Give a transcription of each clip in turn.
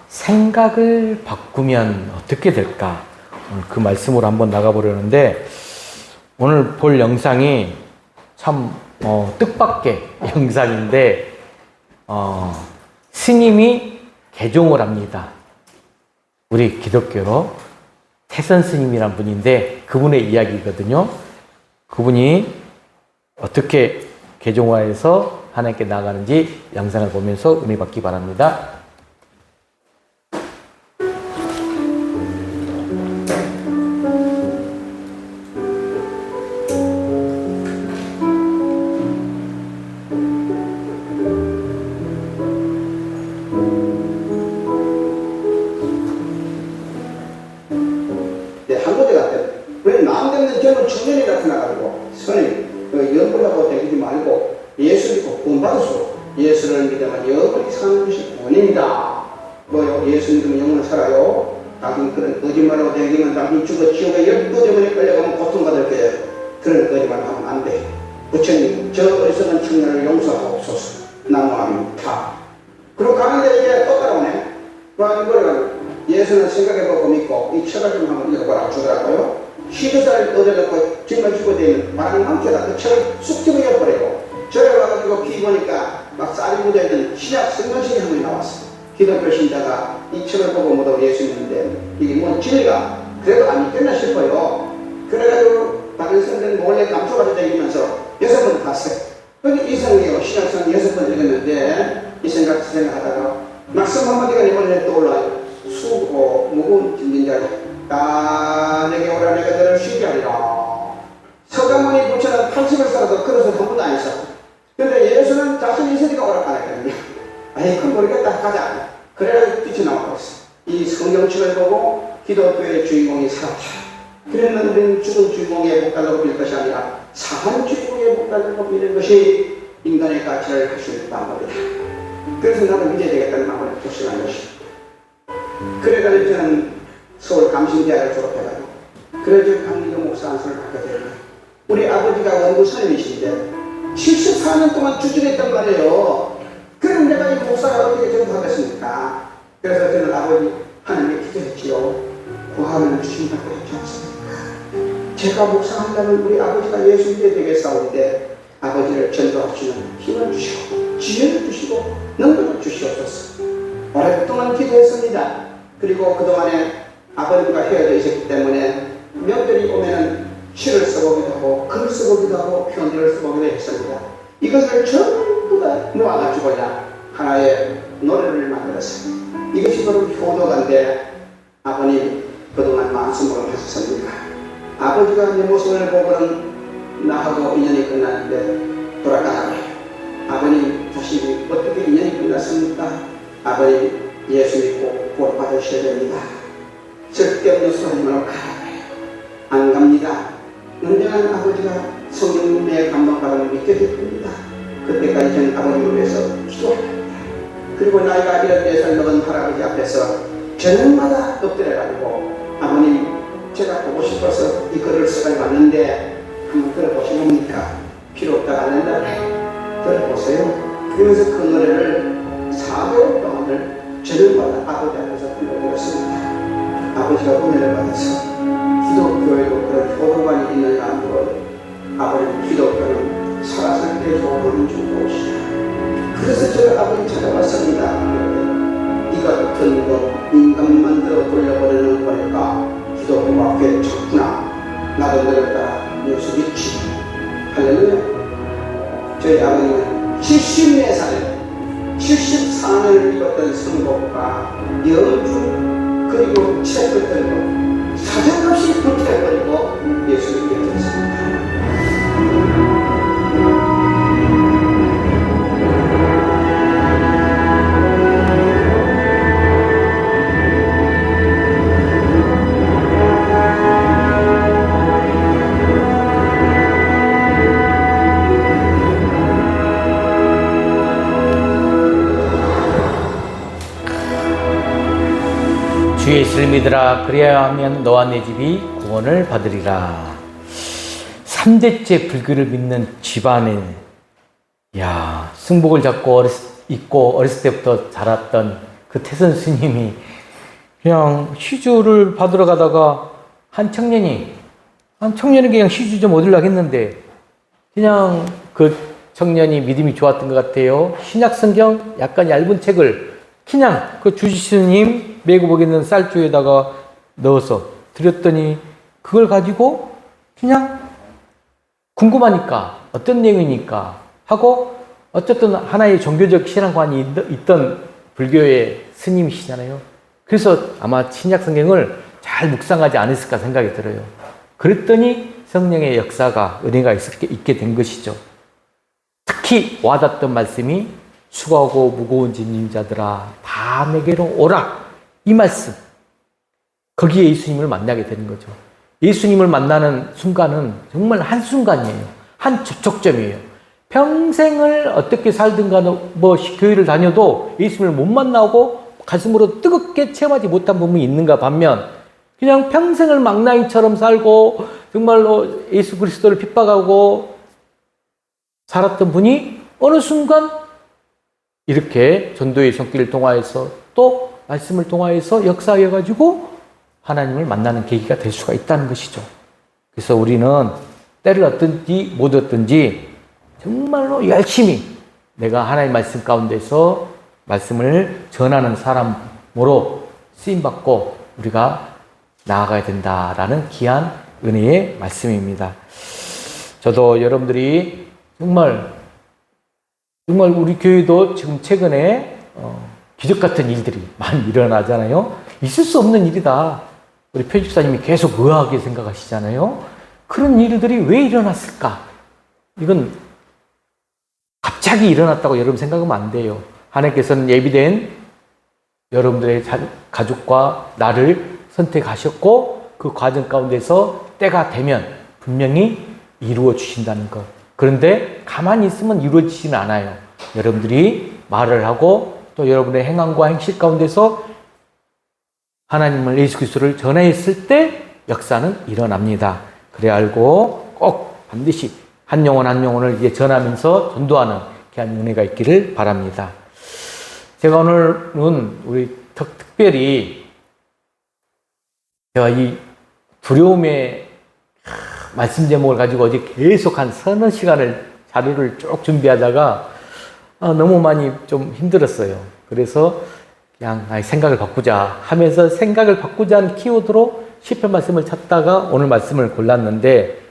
생각을 바꾸면 어떻게 될까? 오늘 그 말씀으로 한번 나가보려는데, 오늘 볼 영상이 참 뜻밖의 영상인데, 스님이 개종을 합니다. 우리 기독교로 태선 스님이란 분인데 그분의 이야기거든요. 그분이 어떻게 개종화해서 하나님께 나아가는지 영상을 보면서 은혜 받기 바랍니다. 청년이 나타나가지고 선생님 영불하고 되지 말고 예수 믿고 구원받으시고 예수를 믿으면 영원히 사는 것이 구원입니다. 뭐요? 예수 믿으면 영원히 살아요. 당신 그런 거짓말하고 되기면 당신 죽어 지옥에 열두 대문에 끌려가면 고통받을 거예요. 그런 거짓말 하면 안 돼. 부처님 저 어리석은 청년을 용서하옵소서. 나무합니다. 그리고 가는데 이게 또 따라오네. 이거를 예수는 생각해보고 믿고 이 책을 좀 한번 읽어보라 주더라고요. 시도자를 얻어놓고 정말 죽어대면 바람이 많게다 그 책을 쑥 집어버리고 저래 와가지고 비 보니까 막 쌀이 묻어있는 신약 성경책이 한 번이 나왔어. 기독교 신자가 이 책을 보고 모두 예수 믿는데 이게 뭔 진리가 그래도 안 믿겠나 싶어요. 그래가지고 다른 사람들은 몰래 감춰가지고 다니면서 6번 봤어요. 거기 이성이요 신약성 6번 읽었는데 이 생각하다가 말씀 한마디가 내 머리에 떠올라요. 수고 무거운 짐진 자를 내게 오라 내가 너를 쉬게 하리라. 서가모니 부처는 80을 살아도 그것을 한 번도 안 했어. 근데 예수는 자신이 있으니까 오락가네. 아이 그건 모르겠다 가자. 그래가지고 뛰쳐나오고 있어. 이 성경책을 보고 기독교의 주인공이 살았다. 그러면 우리는 죽은 주인공의 목달라고 빌 것이 아니라 사한 주인공의 목달라고 빌는 것이 인간의 가치를 할 수 있는 방법이다. 그래서 나도 믿어야 되겠다는 마음을 결심한 것이다. 그래가지고 저는 서울 감신대학을 졸업해가지고 그래서 강민도 목사 안수를 받게 되는 거예요. 우리 아버지가 원고 선임이신데 74년 동안 주준했단 말이에요. 그럼 내가 이 목사가 어떻게 전도하겠습니까? 그래서 저는 아버지 하나님께 기도했지요. 구하면 주신다고 했지 않습니까? 제가 목사한다면 우리 아버지가 예수 믿어야 되겠사오는데 아버지를 전도하시는 힘을 주시고 지혜를 주시고 능력을 주시옵소서. 오랫동안 기도했습니다. 그리고 그동안에 아버님과 헤어져 있었기 때문에 명절이 오면은 시를 써보기도 하고 글을 써보기도 하고 편지를 써보기도 했습니다. 이것을 전부 다 모아가지고 하나의 노래를 만들었어요. 이것이 바로 효도가인데 아버님 그동안 말씀을 하셨습니다. 아버지가 내 모습을 보고는 나하고 인연이 끝났는데 돌아가라고 해요. 아버님 다시 어떻게 인연이 끝났습니까? 아버님 예수 믿고 복 받으셔야 됩니다. 절대 없는 소리 하지 말고 가라고 해요. 안 갑니다. 언젠가는 아버지가 성령님의 감동받음을 믿게 될 겁니다. 그때까지 저는 아버님을 위해서 기도합니다. 그리고 나이가 이런 데서 먹은 할아버지 앞에서 저녁마다 엎드려가지고 아버님 제가 보고 싶어서 이 글을 써가지고 왔는데 한번 들어보시렵니까? 필요 없다 안 된다고 해요. 들어보세요. 그러면서 그 노래를 4개월 동안을 저녁마다 아버지 앞에서 불러드렸습니다. 아버지가 은혜를 받아서 기독교에도 그런 효도관이 있느냐 물어요. 아버님 기독교는 살았을 때 효도를 주고 오시다. 그래서 제가 아버지 찾아왔습니다. 이 같은 거 인간 만들어 돌려보내는 거니까 기독교가 꽤 좋구나. 나도 너를 따라 예수 믿지. 할렐루야. 저희 아버님은 74살 74년을 입었던 성복과 연주 그리고 책을 들고 사정없이 불태워버리고 예수 믿게 되었습니다. 주의 예수를 믿으라. 그리하면 너와 내 집이 구원을 받으리라. 3대째 불교를 믿는 집안에 승복을 잡고 있고 어렸을 때부터 자랐던 그 태선 스님이 그냥 시주를 받으러 가다가 한 청년이 그냥 시주 좀 얻으려고 했는데 그냥 그 청년이 믿음이 좋았던 것 같아요. 신약 성경 약간 얇은 책을 그냥 그 주지스님 메고 보겠는 쌀주에다가 넣어서 드렸더니 그걸 가지고 그냥 궁금하니까 어떤 내용이니까 하고 어쨌든 하나의 종교적 신앙관이 있던 불교의 스님이시잖아요. 그래서 아마 신약 성경을 잘 묵상하지 않았을까 생각이 들어요. 그랬더니 성령의 역사가 은혜가 있게 된 것이죠. 특히 와닿던 말씀이 수고하고 무거운 짐진 자들아 다 내게로 오라. 이 말씀. 거기에 예수님을 만나게 되는 거죠. 예수님을 만나는 순간은 정말 한순간이에요. 한 접촉점이에요. 평생을 어떻게 살든 간에 교회를 다녀도 예수님을 못 만나고 가슴으로 뜨겁게 체험하지 못한 부분이 있는가 반면 그냥 평생을 망나니처럼 살고 정말로 예수 그리스도를 핍박하고 살았던 분이 어느 순간 이렇게 전도의 손길을 통하여서 또 말씀을 통하여서 역사해가지고 하나님을 만나는 계기가 될 수가 있다는 것이죠. 그래서 우리는 때를 얻든지 못 얻든지 정말로 열심히 내가 하나님의 말씀 가운데서 말씀을 전하는 사람으로 쓰임받고 우리가 나아가야 된다라는 귀한 은혜의 말씀입니다. 저도 여러분들이 정말 우리 교회도 지금 최근에 기적 같은 일들이 많이 일어나잖아요. 있을 수 없는 일이다. 우리 표집사님이 계속 의아하게 생각하시잖아요. 그런 일들이 왜 일어났을까? 이건 갑자기 일어났다고 여러분 생각하면 안 돼요. 하나님께서는 예비된 여러분들의 가족과 나를 선택하셨고 그 과정 가운데서 때가 되면 분명히 이루어 주신다는 것. 그런데 가만히 있으면 이루어지지는 않아요. 여러분들이 말을 하고 또 여러분의 행함과 행실 가운데서 하나님을 예수 그리스도를 전했을 때 역사는 일어납니다. 그래 알고 꼭 반드시 한 영혼 한 영혼을 이제 전하면서 전도하는 귀한 은혜가 있기를 바랍니다. 제가 오늘은 우리 특별히 제가 이 두려움의 말씀 제목을 가지고 어제 계속 한 서너 시간을 자료를 쭉 준비하다가 너무 많이 좀 힘들었어요. 그래서 그냥 생각을 바꾸자 하면서 생각을 바꾸자는 키워드로 시편 말씀을 찾다가 오늘 말씀을 골랐는데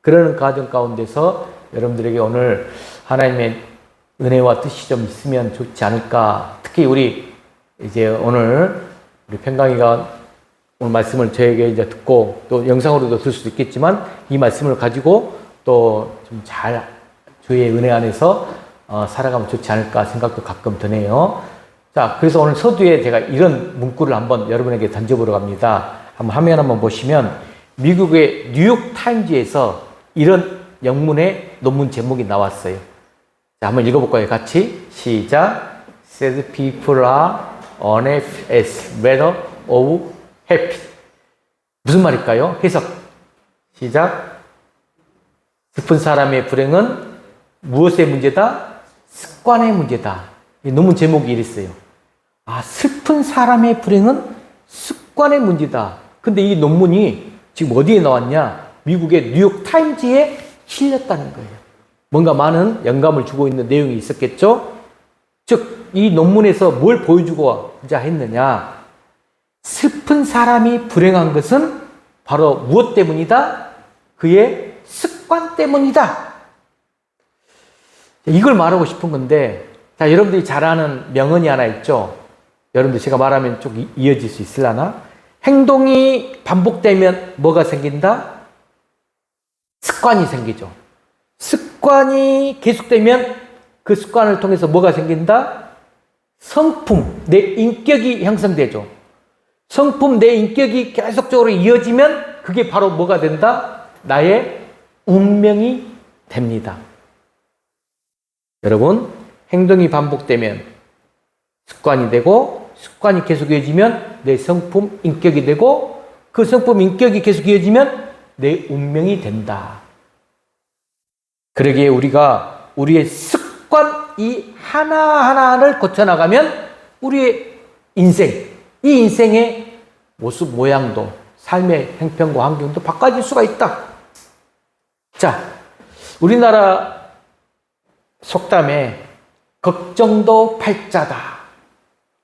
그러는 과정 가운데서 여러분들에게 오늘 하나님의 은혜와 뜻이 좀 있으면 좋지 않을까. 특히 우리 이제 오늘 우리 평강이가 오늘 말씀을 저에게 이제 듣고 또 영상으로도 들 수도 있겠지만 이 말씀을 가지고 또 좀 잘 주의 은혜 안에서 살아가면 좋지 않을까 생각도 가끔 드네요. 자, 그래서 오늘 서두에 제가 이런 문구를 한번 여러분에게 던져보러 갑니다. 한번 화면 한번 보시면 미국의 뉴욕 타임즈에서 이런 영문의 논문 제목이 나왔어요. 자, 한번 읽어볼까요? 같이 시작. Said people are unhappy as matter of happy. 무슨 말일까요? 해석. 시작. 슬픈 사람의 불행은 무엇의 문제다? 습관의 문제다. 이 논문 제목이 이랬어요. 슬픈 사람의 불행은 습관의 문제다. 근데 이 논문이 지금 어디에 나왔냐? 미국의 뉴욕 타임즈에 실렸다는 거예요. 뭔가 많은 영감을 주고 있는 내용이 있었겠죠? 즉, 이 논문에서 뭘 보여주고자 했느냐? 슬픈 사람이 불행한 것은 바로 무엇 때문이다? 그의 습관 때문이다. 이걸 말하고 싶은 건데, 자, 여러분들이 잘 아는 명언이 하나 있죠? 여러분들 제가 말하면 좀 이어질 수 있으려나? 행동이 반복되면 뭐가 생긴다? 습관이 생기죠. 습관이 계속되면 그 습관을 통해서 뭐가 생긴다? 성품, 내 인격이 형성되죠. 성품, 내 인격이 계속적으로 이어지면 그게 바로 뭐가 된다? 나의 운명이 됩니다. 여러분, 행동이 반복되면 습관이 되고 습관이 계속 이어지면 내 성품, 인격이 되고 그 성품, 인격이 계속 이어지면 내 운명이 된다. 그러기에 우리가 우리의 습관 이 하나하나를 거쳐나가면 우리의 인생, 이 인생의 모습, 모양도, 삶의 형편과 환경도 바꿔질 수가 있다. 자, 우리나라 속담에 걱정도 팔자다,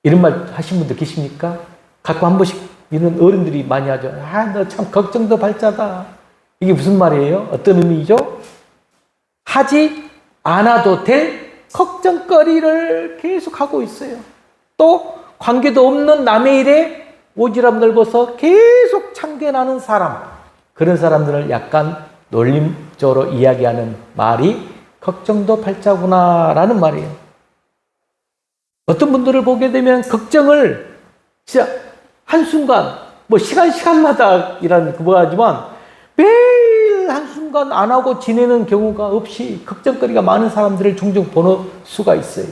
이런 말 하신 분들 계십니까? 가끔 한 번씩 이런 어른들이 많이 하죠. 아, 너 참 걱정도 팔자다. 이게 무슨 말이에요? 어떤 의미죠? 하지 않아도 될 걱정거리를 계속 하고 있어요. 또 관계도 없는 남의 일에 오지랖 넓어서 계속 참견하는 사람, 그런 사람들을 약간 놀림적으로 이야기하는 말이 걱정도 팔자구나 라는 말이에요. 어떤 분들을 보게 되면 걱정을 진짜 한순간, 뭐 시간마다 이라는 그거지만 매일 한순간 안 하고 지내는 경우가 없이 걱정거리가 많은 사람들을 종종 볼 수가 있어요.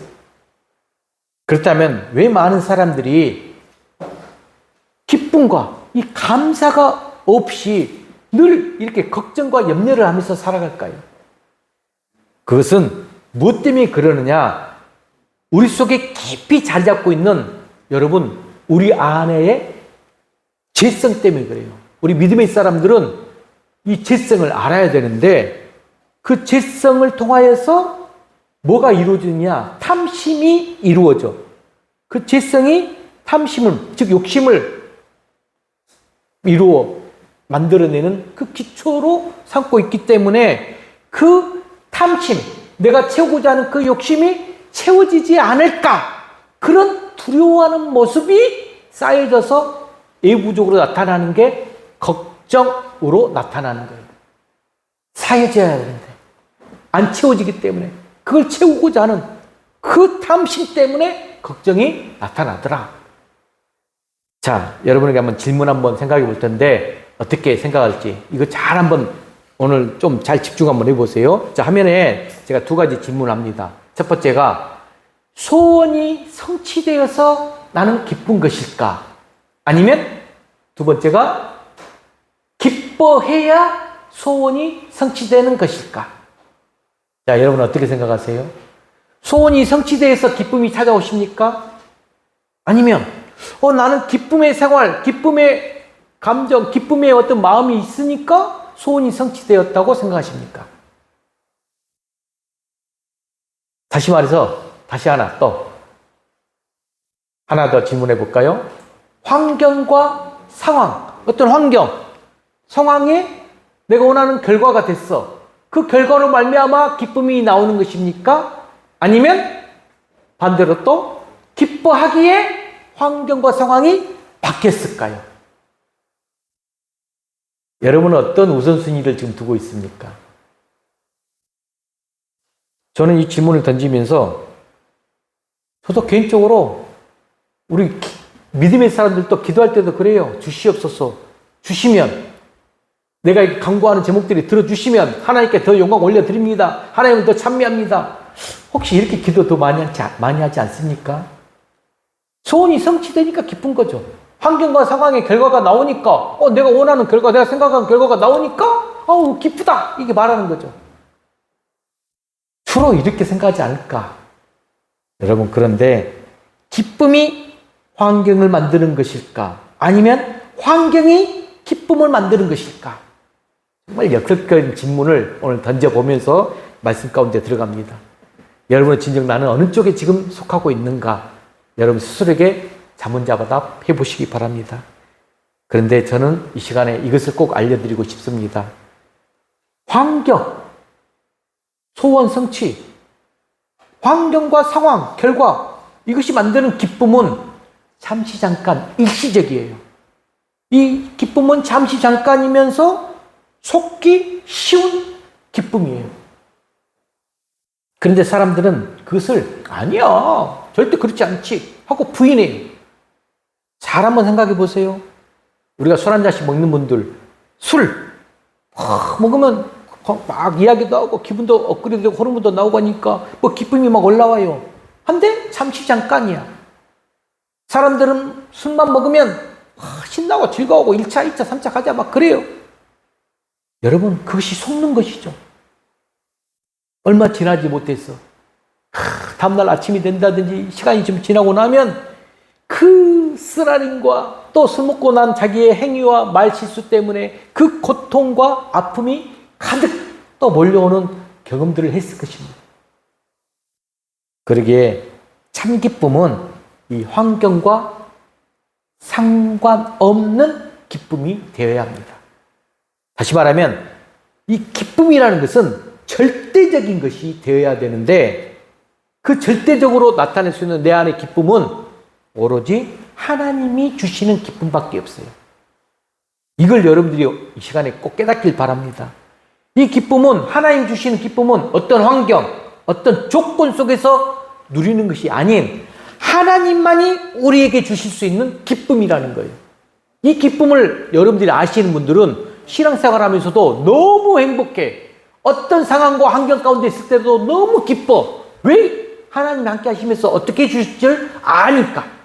그렇다면 왜 많은 사람들이 기쁨과 이 감사가 없이 늘 이렇게 걱정과 염려를 하면서 살아갈까요? 그것은 무엇 때문에 그러느냐? 우리 속에 깊이 자리 잡고 있는, 여러분, 우리 안에의 죄성 때문에 그래요. 우리 믿음의 사람들은 이 죄성을 알아야 되는데, 그 죄성을 통하여서 뭐가 이루어지느냐? 탐심이 이루어져. 그 죄성이 탐심을, 즉 욕심을 이루어 만들어내는 그 기초로 삼고 있기 때문에 그 탐심, 내가 채우고자 하는 그 욕심이 채워지지 않을까, 그런 두려워하는 모습이 쌓여져서 외부적으로 나타나는 게 걱정으로 나타나는 거예요. 쌓여져야 되는데 안 채워지기 때문에, 그걸 채우고자 하는 그 탐심 때문에 걱정이 나타나더라. 자, 여러분에게 한번 질문 한번 생각해 볼 텐데 어떻게 생각할지, 이거 잘 한번 오늘 좀 잘 집중 한번 해보세요. 자, 화면에 제가 두 가지 질문을 합니다. 첫 번째가, 소원이 성취되어서 나는 기쁜 것일까? 아니면 두 번째가, 기뻐해야 소원이 성취되는 것일까? 자, 여러분 어떻게 생각하세요? 소원이 성취되어서 기쁨이 찾아오십니까? 아니면 나는 기쁨의 생활, 기쁨의 감정, 기쁨의 어떤 마음이 있으니까 소원이 성취되었다고 생각하십니까? 다시 말해서 다시 하나 더 질문해 볼까요? 환경과 상황, 어떤 환경, 상황에 내가 원하는 결과가 됐어. 그 결과로 말미암아 기쁨이 나오는 것입니까? 아니면 반대로 또 기뻐하기에 환경과 상황이 바뀌었을까요? 여러분은 어떤 우선순위를 지금 두고 있습니까? 저는 이 질문을 던지면서 저도 개인적으로 우리 믿음의 사람들도 기도할 때도 그래요. 주시옵소서. 주시면, 내가 강구하는 제목들이 들어주시면 하나님께 더 영광 올려드립니다. 하나님을 더 찬미합니다. 혹시 이렇게 기도 더 많이 하지 않습니까? 소원이 성취되니까 기쁜 거죠. 환경과 상황의 결과가 나오니까, 내가 원하는 결과, 내가 생각한 결과가 나오니까, 기쁘다, 이게 말하는 거죠. 주로 이렇게 생각하지 않을까? 여러분, 그런데 기쁨이 환경을 만드는 것일까? 아니면 환경이 기쁨을 만드는 것일까? 정말 역설적인 질문을 오늘 던져보면서 말씀 가운데 들어갑니다. 여러분은 진정 나는 어느 쪽에 지금 속하고 있는가? 여러분 스스로에게 자문자답 해보시기 바랍니다. 그런데 저는 이 시간에 이것을 꼭 알려드리고 싶습니다. 환경, 소원 성취, 환경과 상황, 결과, 이것이 만드는 기쁨은 잠시 잠깐 일시적이에요. 이 기쁨은 잠시 잠깐이면서 속기 쉬운 기쁨이에요. 그런데 사람들은 그것을 아니야, 절대 그렇지 않지 하고 부인해요. 잘 한번 생각해 보세요. 우리가 술 한 잔씩 먹는 분들, 술 먹으면 막 이야기도 하고 기분도 업그레이드되고 호르몬도 나오고 하니까 뭐 기쁨이 막 올라와요. 한데 잠시 잠깐이야. 사람들은 술만 먹으면 신나고 즐거워하고 1차, 2차, 3차 가자 막 그래요. 여러분, 그것이 속는 것이죠. 얼마 지나지 못해서 다음날 아침이 된다든지 시간이 좀 지나고 나면 그 쓰라림과 또 술 먹고 난 자기의 행위와 말실수 때문에 그 고통과 아픔이 가득 또 몰려오는 경험들을 했을 것입니다. 그러기에 참 기쁨은 이 환경과 상관없는 기쁨이 되어야 합니다. 다시 말하면 이 기쁨이라는 것은 절대적인 것이 되어야 되는데 그 절대적으로 나타낼 수 있는 내 안의 기쁨은 오로지 하나님이 주시는 기쁨밖에 없어요. 이걸 여러분들이 이 시간에 꼭 깨닫길 바랍니다. 이 기쁨은 하나님 주시는 기쁨은 어떤 환경, 어떤 조건 속에서 누리는 것이 아닌 하나님만이 우리에게 주실 수 있는 기쁨이라는 거예요. 이 기쁨을 여러분들이 아시는 분들은 신앙생활 하면서도 너무 행복해. 어떤 상황과 환경 가운데 있을 때도 너무 기뻐. 왜? 하나님이 함께 하시면서 어떻게 해주실 줄 아니까.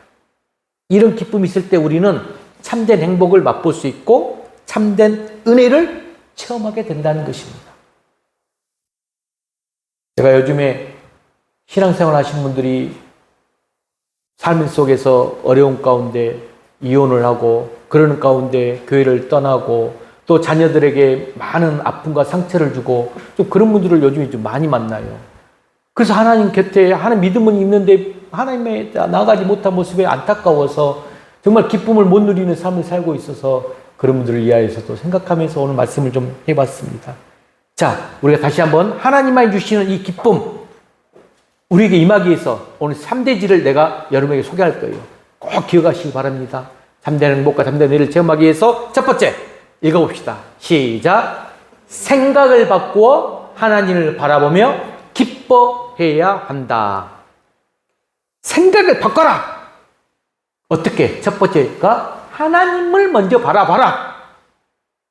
이런 기쁨이 있을 때 우리는 참된 행복을 맛볼 수 있고 참된 은혜를 체험하게 된다는 것입니다. 제가 요즘에 신앙생활 하시는 분들이 삶 속에서 어려운 가운데 이혼을 하고 그러는 가운데 교회를 떠나고 또 자녀들에게 많은 아픔과 상처를 주고 좀 그런 분들을 요즘에 좀 많이 만나요. 그래서 하나님 곁에 하나님 믿음은 있는데 하나님에 나아가지 못한 모습에 안타까워서 정말 기쁨을 못 누리는 삶을 살고 있어서 그런 분들을 위하여서도 생각하면서 오늘 말씀을 좀 해봤습니다. 자, 우리가 다시 한번 하나님만이 주시는 이 기쁨 우리에게 임하기 위해서 오늘 3대지를 내가 여러분에게 소개할 거예요. 꼭 기억하시기 바랍니다. 참된 행복과 참된 은혜를 체험하기 위해서 첫 번째 읽어봅시다. 시작. 생각을 바꾸어 하나님을 바라보며 기뻐해야 한다. 생각을 바꿔라. 어떻게? 첫 번째가 하나님을 먼저 바라봐라.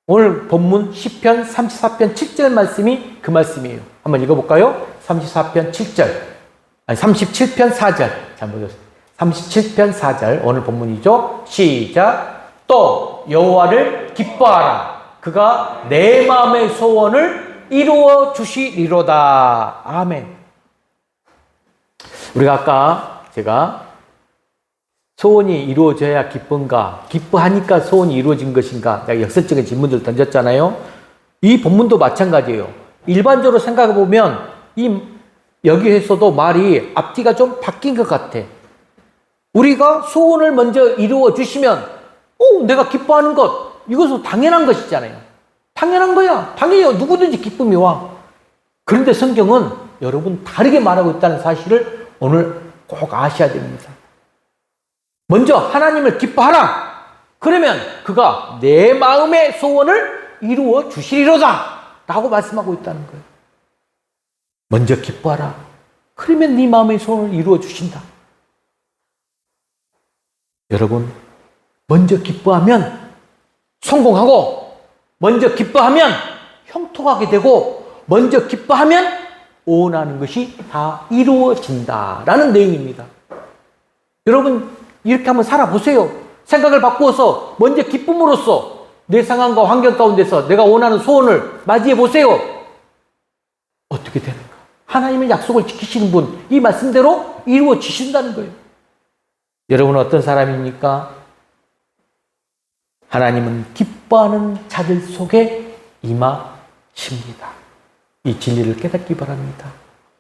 오늘 본문 시편 34편 7절 말씀이 그 말씀이에요. 한번 읽어볼까요? 34편 7절. 아니 37편 4절. 잘못했어요. 37편 4절. 오늘 본문이죠. 시작. 또 여호와를 기뻐하라. 그가 내 마음의 소원을 이루어 주시리로다. 아멘. 우리가 아까 제가 소원이 이루어져야 기쁜가, 기뻐하니까 소원이 이루어진 것인가, 내가 역설적인 질문들을 던졌잖아요. 이 본문도 마찬가지예요. 일반적으로 생각해 보면 여기에서도 말이 앞뒤가 좀 바뀐 것 같아. 우리가 소원을 먼저 이루어 주시면 내가 기뻐하는 것, 이것은 당연한 것이잖아요. 당연한 거야. 당연히 누구든지 기쁨이 와. 그런데 성경은 여러분 다르게 말하고 있다는 사실을 오늘 꼭 아셔야 됩니다. 먼저 하나님을 기뻐하라. 그러면 그가 내 마음의 소원을 이루어 주시리로다 라고 말씀하고 있다는 거예요. 먼저 기뻐하라. 그러면 네 마음의 소원을 이루어 주신다. 여러분, 먼저 기뻐하면 성공하고, 먼저 기뻐하면 형통하게 되고, 먼저 기뻐하면 원하는 것이 다 이루어진다라는 내용입니다. 여러분, 이렇게 한번 살아보세요. 생각을 바꾸어서 먼저 기쁨으로써 내 상황과 환경 가운데서 내가 원하는 소원을 맞이해 보세요. 어떻게 되는가? 하나님의 약속을 지키시는 분, 이 말씀대로 이루어지신다는 거예요. 여러분은 어떤 사람입니까? 하나님은 기뻐하는 자들 속에 임하십니다. 이 진리를 깨닫기 바랍니다.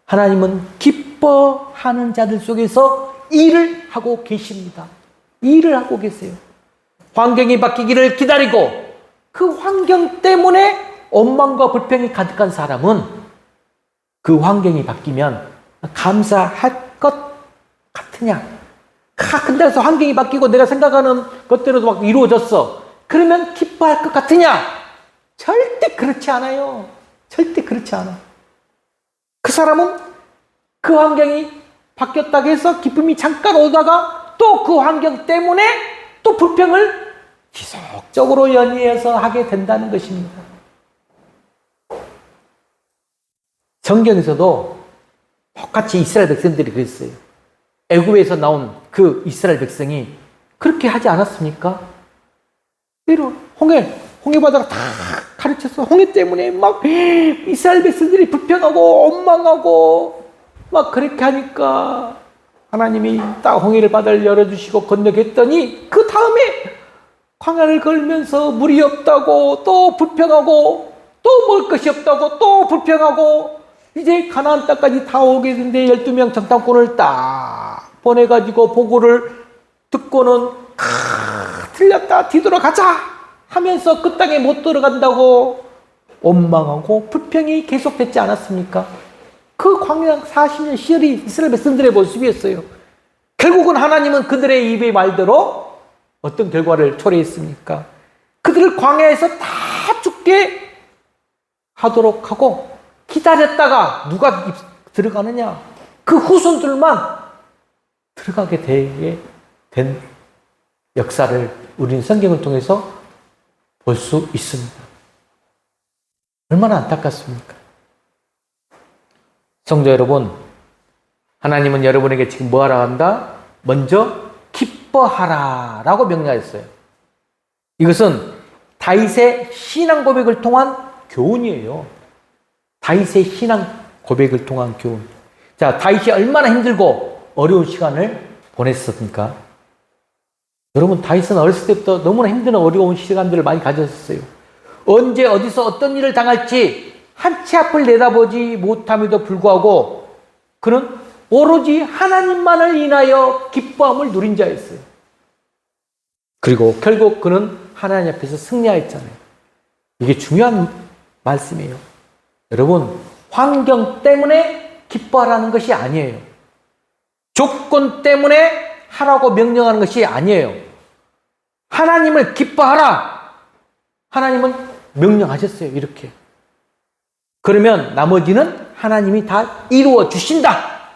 하나님은 기뻐하는 자들 속에서 일을 하고 계십니다. 일을 하고 계세요. 환경이 바뀌기를 기다리고 그 환경 때문에 원망과 불평이 가득한 사람은 그 환경이 바뀌면 감사할 것 같으냐? 근데 환경이 바뀌고 내가 생각하는 것대로도 막 이루어졌어. 그러면 기뻐할 것 같으냐? 절대 그렇지 않아요. 절대 그렇지 않아. 그 사람은 그 환경이 바뀌었다고 해서 기쁨이 잠깐 오다가 또 그 환경 때문에 또 불평을 지속적으로 연이어서 하게 된다는 것입니다. 성경에서도 똑같이 이스라엘 백성들이 그랬어요. 애굽에서 나온 그 이스라엘 백성이 그렇게 하지 않았습니까? 홍해 바다가 다 가르쳐서 홍해 때문에 막 이스라엘 백성들이 불평하고 원망하고 막 그렇게 하니까 하나님이 딱 홍해를 바다를 열어주시고 건너겠더니 그 다음에 광야를 걸면서 물이 없다고 또 불평하고 또 먹을 것이 없다고 또 불평하고 이제 가나안 땅까지 다 오게 되는데 12명 정탐꾼을 딱 보내가지고 보고를 듣고는 틀렸다 뒤돌아가자 하면서 그 땅에 못 들어간다고 원망하고 불평이 계속됐지 않았습니까? 그 광야 40년 시절이 이스라엘 백성들의 모습이었어요. 결국은 하나님은 그들의 입의 말대로 어떤 결과를 초래했습니까? 그들을 광야에서 다 죽게 하도록 하고 기다렸다가 누가 들어가느냐? 그 후손들만 들어가게 되게 된 역사를 우리는 성경을 통해서 볼 수 있습니다. 얼마나 안타깝습니까? 성도 여러분, 하나님은 여러분에게 지금 뭐 하라 한다? 먼저 기뻐하라 라고 명령했어요. 이것은 다윗의 신앙 고백을 통한 교훈이에요. 다윗의 신앙 고백을 통한 교훈. 자, 다윗이 얼마나 힘들고 어려운 시간을 보냈습니까? 여러분, 다윗은 어렸을 때부터 너무나 힘든 어려운 시간들을 많이 가졌어요. 언제 어디서 어떤 일을 당할지 한 치 앞을 내다보지 못함에도 불구하고 그는 오로지 하나님만을 인하여 기뻐함을 누린 자였어요. 그리고 결국 그는 하나님 앞에서 승리하였잖아요. 이게 중요한 말씀이에요. 여러분, 환경 때문에 기뻐하라는 것이 아니에요. 조건 때문에 하라고 명령하는 것이 아니에요. 하나님을 기뻐하라. 하나님은 명령하셨어요. 이렇게. 그러면 나머지는 하나님이 다 이루어 주신다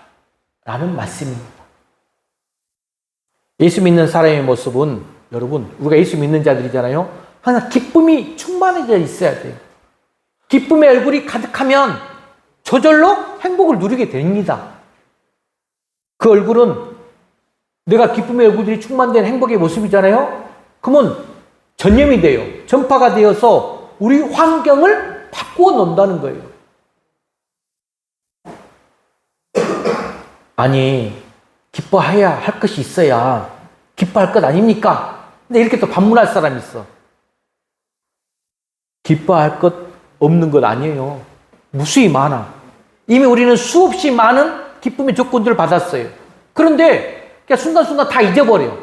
라는 말씀입니다. 예수 믿는 사람의 모습은 여러분, 우리가 예수 믿는 자들이잖아요. 항상 기쁨이 충만해져 있어야 돼요. 기쁨의 얼굴이 가득하면 저절로 행복을 누리게 됩니다. 그 얼굴은 내가 기쁨의 얼굴들이 충만된 행복의 모습이잖아요. 그러면 전염이 돼요. 전파가 되어서 우리 환경을 바꾸어 놓는다는 거예요. 아니, 기뻐해야 할 것이 있어야 기뻐할 것 아닙니까? 근데 이렇게 또 반문할 사람이 있어. 기뻐할 것 없는 것 아니에요. 무수히 많아. 이미 우리는 수없이 많은 기쁨의 조건들을 받았어요. 그런데 그냥 순간순간 다 잊어버려요.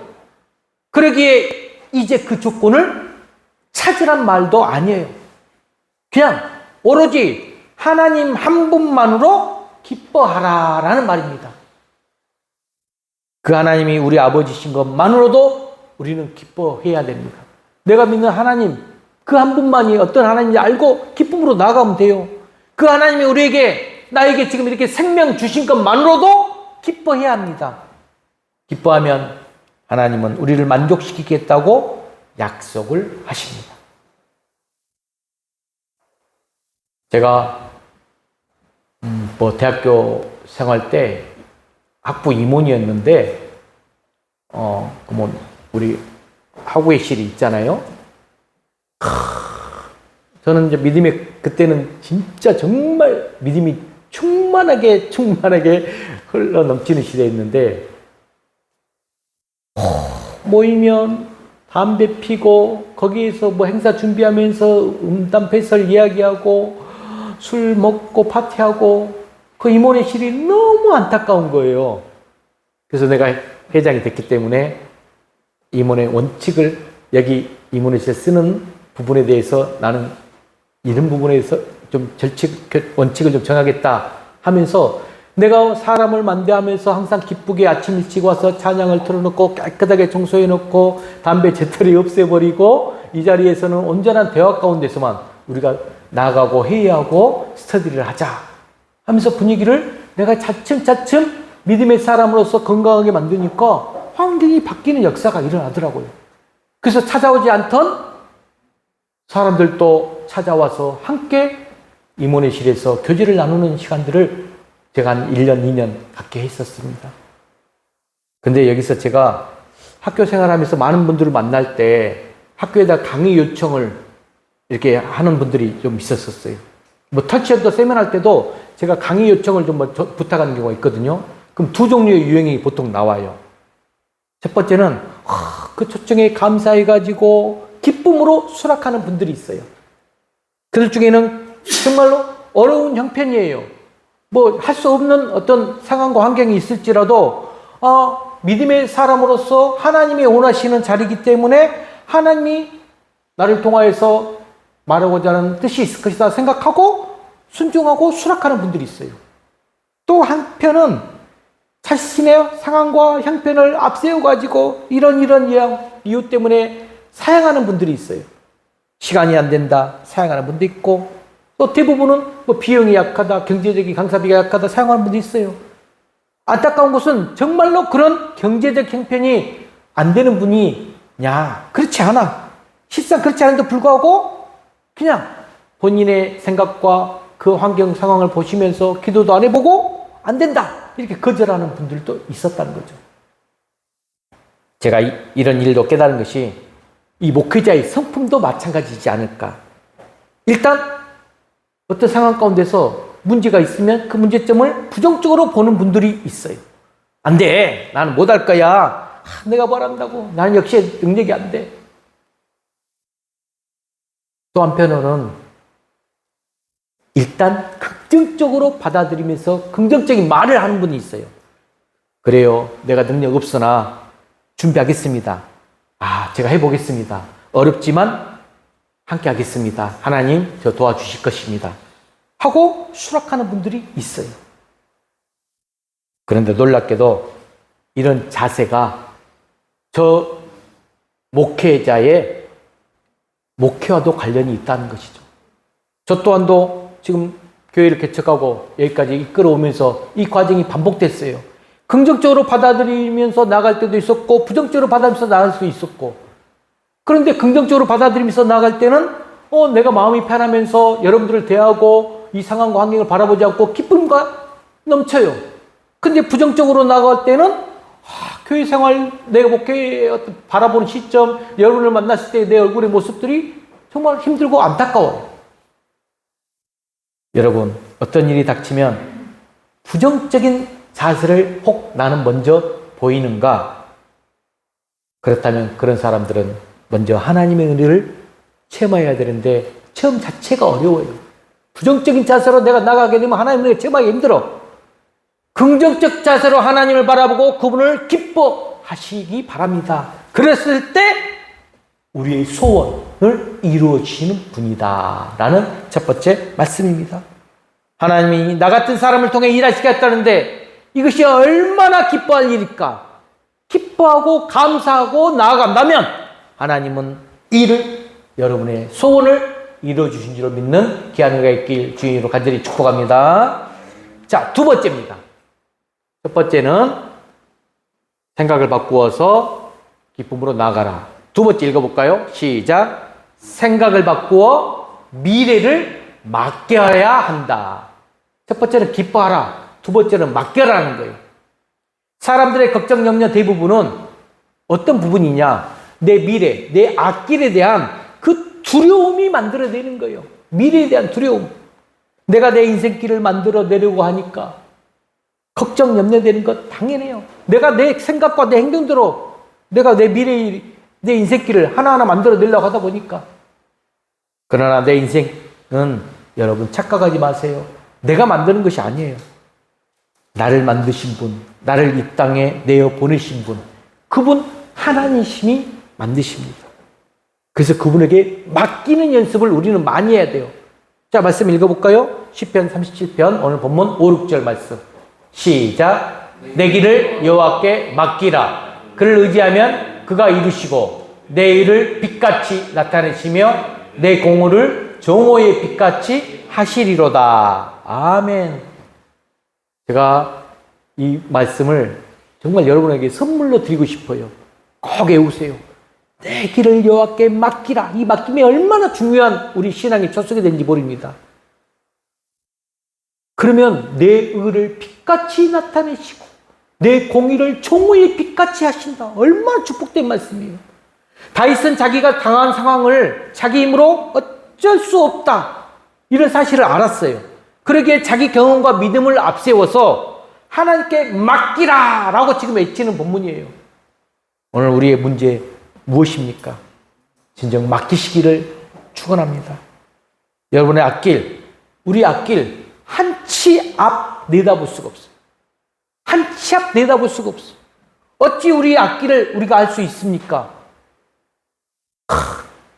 그러기에 이제 그 조건을 찾으란 말도 아니에요. 그냥 오로지 하나님 한 분만으로 기뻐하라라는 말입니다. 그 하나님이 우리 아버지신 것만으로도 우리는 기뻐해야 됩니다. 내가 믿는 하나님, 그 한 분만이 어떤 하나님인지 알고 기쁨으로 나아가면 돼요. 그 하나님이 나에게 지금 이렇게 생명 주신 것만으로도 기뻐해야 합니다. 기뻐하면 하나님은 우리를 만족시키겠다고 약속을 하십니다. 제가 대학교 생활 때 학부 임원이었는데 우리 학우회실이 있잖아요. 저는 이제 그때는 진짜 정말 믿음이 충만하게 흘러 넘치는 시대였는데 모이면 담배 피고 거기에서 행사 준비하면서 음담패설 이야기하고 술 먹고 파티하고 그 임원회실이 너무 안타까운 거예요. 그래서 내가 회장이 됐기 때문에 임원의 원칙을 여기 임원회실 쓰는 부분에 대해서 나는 이런 부분에서 좀 원칙을 좀 정하겠다 하면서 내가 사람을 만대하면서 항상 기쁘게 아침 일찍 와서 찬양을 틀어놓고 깨끗하게 청소해놓고 담배 재떨이 없애버리고 이 자리에서는 온전한 대화 가운데서만 우리가 나가고 회의하고 스터디를 하자 하면서 분위기를 내가 차츰차츰 믿음의 사람으로서 건강하게 만드니까 환경이 바뀌는 역사가 일어나더라고요. 그래서 찾아오지 않던 사람들도 찾아와서 함께 임원회실에서 교제를 나누는 시간들을 제가 한 1년, 2년 갖게 했었습니다. 근데 여기서 제가 학교 생활하면서 많은 분들을 만날 때 학교에다 강의 요청을 이렇게 하는 분들이 좀 있었어요. 뭐 터치앤더 세미나할 때도 제가 강의 요청을 좀 부탁하는 경우가 있거든요. 그럼 두 종류의 유형이 보통 나와요. 첫 번째는 그 초청에 감사해가지고 기쁨으로 수락하는 분들이 있어요. 그들 중에는 정말로 어려운 형편이에요. 뭐 할 수 없는 어떤 상황과 환경이 있을지라도 믿음의 사람으로서 하나님이 원하시는 자리이기 때문에 하나님이 나를 통하여서 말하고자 하는 뜻이 있을 것이다 생각하고 순종하고 수락하는 분들이 있어요. 또 한편은 자신의 상황과 형편을 앞세워가지고 이런 이유 때문에 사양하는 분들이 있어요. 시간이 안 된다 사양하는 분도 있고, 또 대부분은 뭐 비용이 약하다, 경제적인 강사비가 약하다 사양하는 분도 있어요. 안타까운 것은 정말로 그런 경제적 형편이 안 되는 분이 그렇지 않아. 실상 그렇지 않은데 불구하고 그냥 본인의 생각과 그 환경 상황을 보시면서 기도도 안 해보고 안 된다 이렇게 거절하는 분들도 있었다는 거죠. 제가 이런 일도 깨달은 것이 이 목회자의 성품도 마찬가지지 않을까. 일단 어떤 상황 가운데서 문제가 있으면 그 문제점을 부정적으로 보는 분들이 있어요. 안 돼. 나는 못할 거야. 내가 뭘 한다고. 나는 역시 능력이 안 돼. 또 한편으로는 일단 긍정적으로 받아들이면서 긍정적인 말을 하는 분이 있어요. 그래요. 내가 능력 없으나 준비하겠습니다. 제가 해보겠습니다. 어렵지만 함께 하겠습니다. 하나님 저 도와주실 것입니다. 하고 수락하는 분들이 있어요. 그런데 놀랍게도 이런 자세가 저 목회자의 목회와도 관련이 있다는 것이죠. 저 또한도 지금 교회를 개척하고 여기까지 이끌어오면서 이 과정이 반복됐어요. 긍정적으로 받아들이면서 나갈 때도 있었고 부정적으로 받아들이면서 나갈 수도 있었고, 그런데 긍정적으로 받아들이면서 나갈 때는 내가 마음이 편하면서 여러분들을 대하고 이 상황과 환경을 바라보지 않고 기쁨과 넘쳐요. 근데 부정적으로 나갈 때는 교회 생활, 내가 목회에 바라보는 시점, 여러분을 만났을 때 내 얼굴의 모습들이 정말 힘들고 안타까워요. 여러분, 어떤 일이 닥치면 부정적인 자세를 혹 나는 먼저 보이는가? 그렇다면 그런 사람들은 먼저 하나님의 은혜를 체험해야 되는데 체험 자체가 어려워요. 부정적인 자세로 내가 나가게 되면 하나님의 은혜를 체험하기 힘들어. 긍정적 자세로 하나님을 바라보고 그분을 기뻐하시기 바랍니다. 그랬을 때 우리의 소원을 이루어 주시는 분이다 라는 첫 번째 말씀입니다. 하나님이 나 같은 사람을 통해 일하시겠다는데 이것이 얼마나 기뻐할 일일까? 기뻐하고 감사하고 나아간다면 하나님은 이를, 여러분의 소원을 이루어 주신 줄로 믿는 귀한 은혜가 있길 주님으로 간절히 축복합니다. 자, 두 번째입니다. 첫 번째는 생각을 바꾸어서 기쁨으로 나아가라. 두 번째 읽어볼까요? 시작. 생각을 바꾸어 미래를 맡겨야 한다. 첫 번째는 기뻐하라. 두 번째는 맡겨라는 거예요. 사람들의 걱정, 염려 대부분은 어떤 부분이냐? 내 미래, 내 앞길에 대한 그 두려움이 만들어내는 거예요. 미래에 대한 두려움. 내가 내 인생길을 만들어내려고 하니까 걱정, 염려되는 것 당연해요. 내가 내 생각과 내 행동대로 내가 내 미래, 내 인생길을 하나하나 만들어내려고 하다 보니까. 그러나 내 인생은 여러분 착각하지 마세요. 내가 만드는 것이 아니에요. 나를 만드신 분, 나를 이 땅에 내어 보내신 분, 그분 하나님이심이 만드십니다. 그래서 그분에게 맡기는 연습을 우리는 많이 해야 돼요. 자, 말씀 읽어볼까요? 시편 37편 오늘 본문 5, 6절 말씀. 시작. 내 길을 여호와께 맡기라. 그를 의지하면 그가 이루시고 내 일을 빛같이 나타내시며 내 공의를 정오의 빛같이 하시리로다. 아멘. 제가 이 말씀을 정말 여러분에게 선물로 드리고 싶어요. 꼭 외우세요. 내 길을 여호와께 맡기라. 이 맡김이 얼마나 중요한 우리 신앙의 초석이 되는지 모릅니다. 그러면 내 의를 빛같이 나타내시고 내 공의를 종의 빛같이 하신다. 얼마나 축복된 말씀이에요. 다윗은 자기가 당한 상황을 자기 힘으로 어쩔 수 없다. 이런 사실을 알았어요. 그러기에 자기 경험과 믿음을 앞세워서 하나님께 맡기라 라고 지금 외치는 본문이에요. 오늘 우리의 문제 무엇입니까? 진정 맡기시기를 축원합니다. 여러분의 앞길, 우리 앞길 한 치 앞 내다볼 수가 없어요. 한 치 앞 내다볼 수가 없어요. 어찌 우리 앞길을 우리가 알 수 있습니까?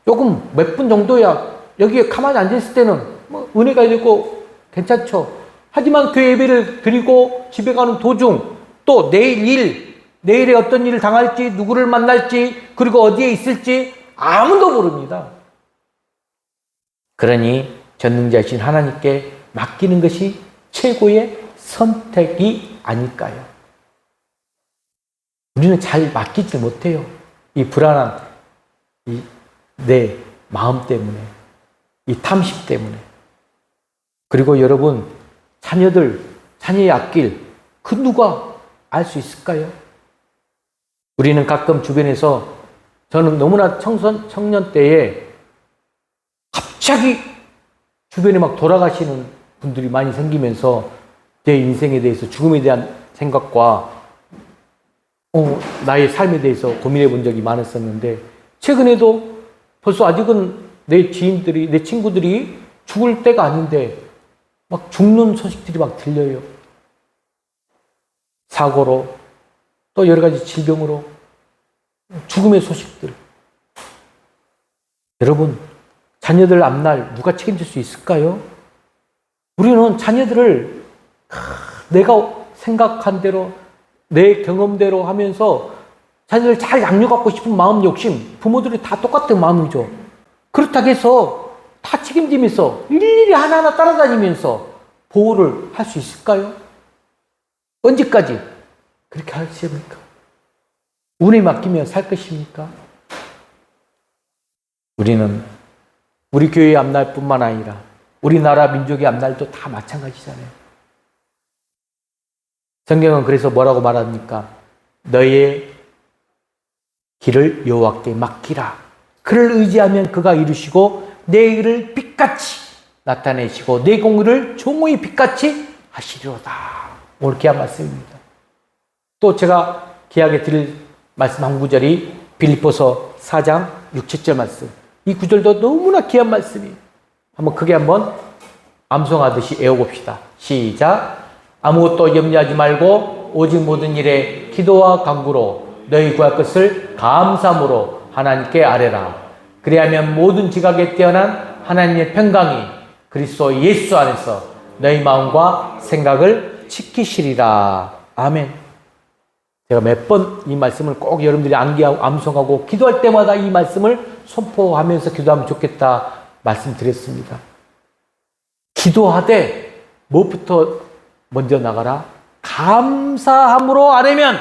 조금 몇 분 정도야 여기에 가만히 앉아있을 때는 뭐 은혜가 되고 괜찮죠. 하지만 교회 예배를 드리고 집에 가는 도중 또 내일에 어떤 일을 당할지, 누구를 만날지, 그리고 어디에 있을지 아무도 모릅니다. 그러니 전능자이신 하나님께 맡기는 것이 최고의 선택이 아닐까요? 우리는 잘 맡기지 못해요. 이 불안한 내 마음 때문에, 이 탐심 때문에. 그리고 여러분, 자녀의 앞길, 그 누가 알 수 있을까요? 우리는 가끔 주변에서, 저는 너무나 청년 때에 갑자기 주변에 막 돌아가시는 분들이 많이 생기면서 제 인생에 대해서, 죽음에 대한 생각과 나의 삶에 대해서 고민해 본 적이 많았었는데, 최근에도 벌써 아직은 내 지인들이, 내 친구들이 죽을 때가 아닌데 막 죽는 소식들이 막 들려요. 사고로, 또 여러 가지 질병으로, 죽음의 소식들. 여러분, 자녀들 앞날 누가 책임질 수 있을까요? 우리는 자녀들을 내가 생각한 대로, 내 경험대로 하면서 자녀를 잘 양육하고 싶은 마음, 욕심, 부모들이 다 똑같은 마음이죠. 그렇다고 해서 다 책임지면서 일일이 하나하나 따라다니면서 보호를 할 수 있을까요? 언제까지 그렇게 하십니까? 운에 맡기며 살 것입니까? 우리는 우리 교회의 앞날뿐만 아니라 우리나라 민족의 앞날도 다 마찬가지잖아요. 성경은 그래서 뭐라고 말합니까? 너의 길을 여호와께 맡기라. 그를 의지하면 그가 이루시고 내 일을 빛같이 나타내시고 내 공의를 종의 빛같이 하시리로다. 오늘 귀한 말씀입니다. 또 제가 귀하게 드릴 말씀 한 구절이 빌립보서 4장 6, 7절 말씀. 이 구절도 너무나 귀한 말씀이에요. 한번 암송하듯이 외워봅시다. 시작. 아무것도 염려하지 말고 오직 모든 일에 기도와 간구로 너희 구할 것을 감사함으로 하나님께 아뢰라. 그리하면 모든 지각에 뛰어난 하나님의 평강이 그리스도 예수 안에서 너희 마음과 생각을 지키시리라. 아멘. 제가 몇 번 이 말씀을 꼭 여러분들이 암기하고 암송하고 기도할 때마다 이 말씀을 선포하면서 기도하면 좋겠다 말씀드렸습니다. 기도하되 무엇부터 먼저 나가라? 감사함으로 아뢰면